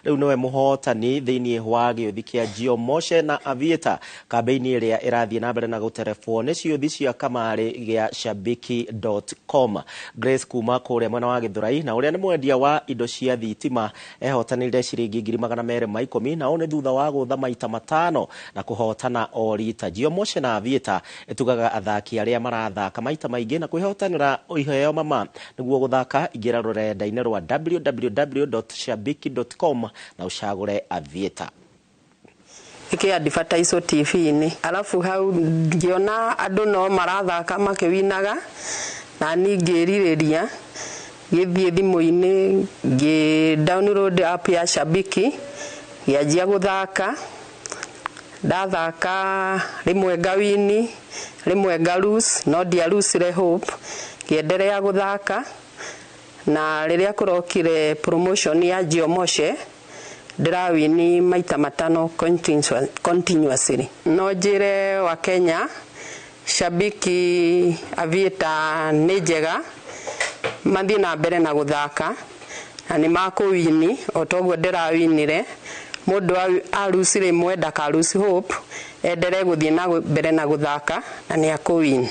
Riu nowe muhotani thiini wa gĩũthi kĩa Gĩũthi na Aviator kambeini ĩrĩa ĩrathiĩ na mbere na gũterebwo nĩ ciũthi cia kamarĩ gĩa shabiki.com. Grace kuma kũrĩa mwena wa Gĩthũrai na ũrĩa nĩ mwendia wa indo cia thitima ehotanĩire ciringi 210,000 na nĩ thutha wa gũtha maita 5 na kũhotana o rita. Gĩũthi na Aviator ĩtugaga athaki arĩa marathaka maita maingĩ na kwĩhotanĩra iheo mama nĩguo gũthaka ingĩra rũrenda-inĩ rwa www.shabiki.com na ushagure Aviator. Iki advertise TV-inĩ alafu hau ngiona andũ no marathaka makĩwinaga na ningĩrirĩria gĩthiĩ thimũ-inĩ download app ya Shabiki ngĩanjia gũthaka ndathaka rimwe ngawini rimwe ngalose no dia lose hope ngĩendelea gũthaka na rĩrĩa kũrokire promotion ya Gĩũthi ndirawini maita 5 continuously. No njĩre wa Kenya Shabiki Aviator nĩ njega mathiĩ na mbere na gũthaka na nĩ makũwini o toguo ndirawinire mũndũ alusi rimwe ndaka lose hope endelee gũthiĩ na mbere na gũthaka na nĩ akũwini.